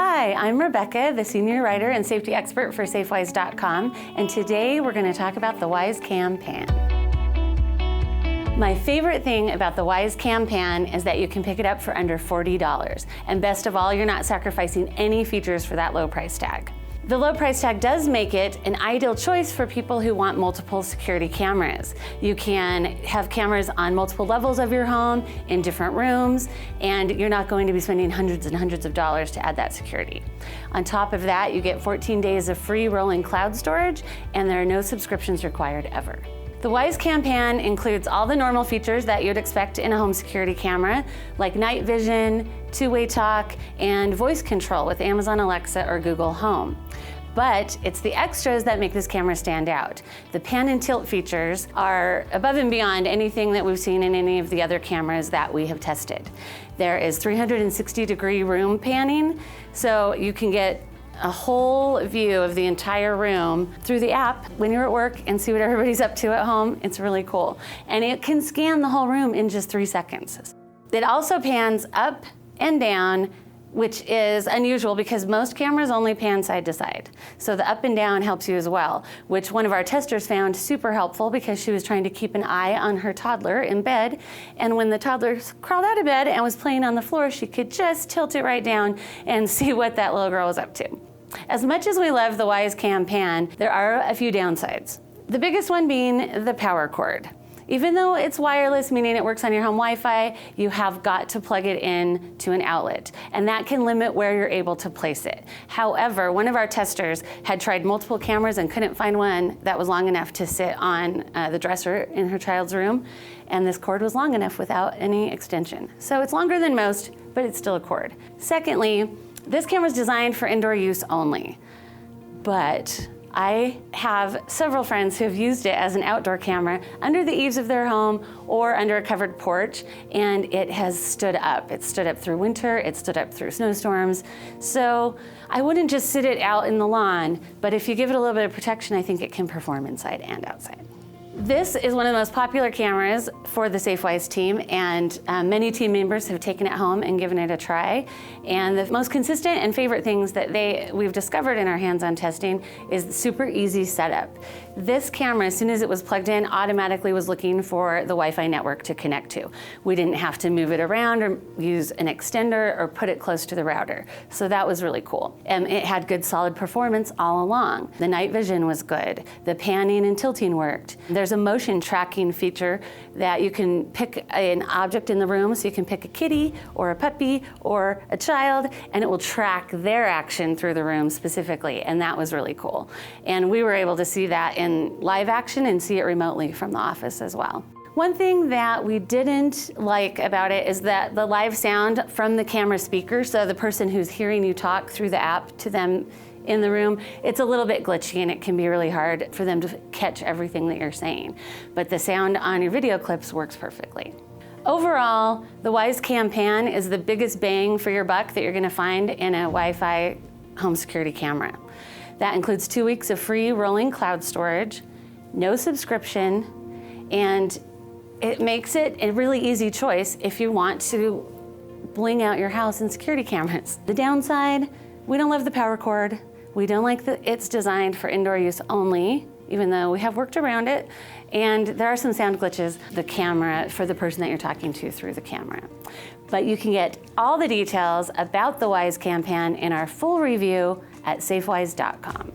Hi, I'm Rebecca, the senior writer and safety expert for Safewise.com, and today we're going to talk about the Wyze Cam Pan. My favorite thing about the Wyze Cam Pan is that you can pick it up for under $40, and best of all, you're not sacrificing any features for that low price tag. The low price tag does make it an ideal choice for people who want multiple security cameras. You can have cameras on multiple levels of your home, in different rooms, and you're not going to be spending hundreds and hundreds of dollars to add that security. On top of that, you get 14 days of free rolling cloud storage, and there are no subscriptions required ever. The Wyze Cam Pan includes all the normal features that you'd expect in a home security camera, like night vision, two-way talk, and voice control with Amazon Alexa or Google Home. But it's the extras that make this camera stand out. The pan and tilt features are above and beyond anything that we've seen in any of the other cameras that we have tested. There is 360-degree room panning, so you can get a whole view of the entire room through the app when you're at work and see what everybody's up to at home. It's really cool. And it can scan the whole room in just 3 seconds. It also pans up and down, which is unusual because most cameras only pan side to side. So the up and down helps you as well, which one of our testers found super helpful because she was trying to keep an eye on her toddler in bed. And when the toddler crawled out of bed and was playing on the floor, she could just tilt it right down and see what that little girl was up to. As much as we love the Wyze Cam Pan, there are a few downsides. The biggest one being the power cord. Even though it's wireless, meaning it works on your home Wi-Fi, you have got to plug it in to an outlet, and that can limit where you're able to place it. However, one of our testers had tried multiple cameras and couldn't find one that was long enough to sit on the dresser in her child's room, and this cord was long enough without any extension. So it's longer than most, but it's still a cord. Secondly, this camera is designed for indoor use only, but I have several friends who have used it as an outdoor camera under the eaves of their home or under a covered porch, and it has stood up. It stood up through winter, it stood up through snowstorms. So I wouldn't just sit it out in the lawn, but if you give it a little bit of protection, I think it can perform inside and outside. This is one of the most popular cameras for the Safewise team, and many team members have taken it home and given it a try. And the most consistent and favorite things that we've discovered in our hands-on testing is the super easy setup. This camera, as soon as it was plugged in, automatically was looking for the Wi-Fi network to connect to. We didn't have to move it around or use an extender or put it close to the router. So that was really cool. And it had good solid performance all along. The night vision was good. The panning and tilting worked. There's a motion tracking feature that you can pick an object in the room, so you can pick a kitty or a puppy or a child, and it will track their action through the room specifically, and that was really cool. And we were able to see that in live action and see it remotely from the office as well. One thing that we didn't like about it is that the live sound from the camera speaker, so the person who's hearing you talk through the app to them in the room, it's a little bit glitchy and it can be really hard for them to catch everything that you're saying. But the sound on your video clips works perfectly. Overall, the Wyze Cam Pan is the biggest bang for your buck that you're going to find in a Wi-Fi home security camera. That includes 2 weeks of free rolling cloud storage, no subscription, and it makes it a really easy choice if you want to bling out your house in security cameras. The downside, we don't love the power cord. We don't like that it's designed for indoor use only, even though we have worked around it. And there are some sound glitches, the camera, for the person that you're talking to through the camera. But you can get all the details about the Wyze Cam Pan in our full review at Safewise.com.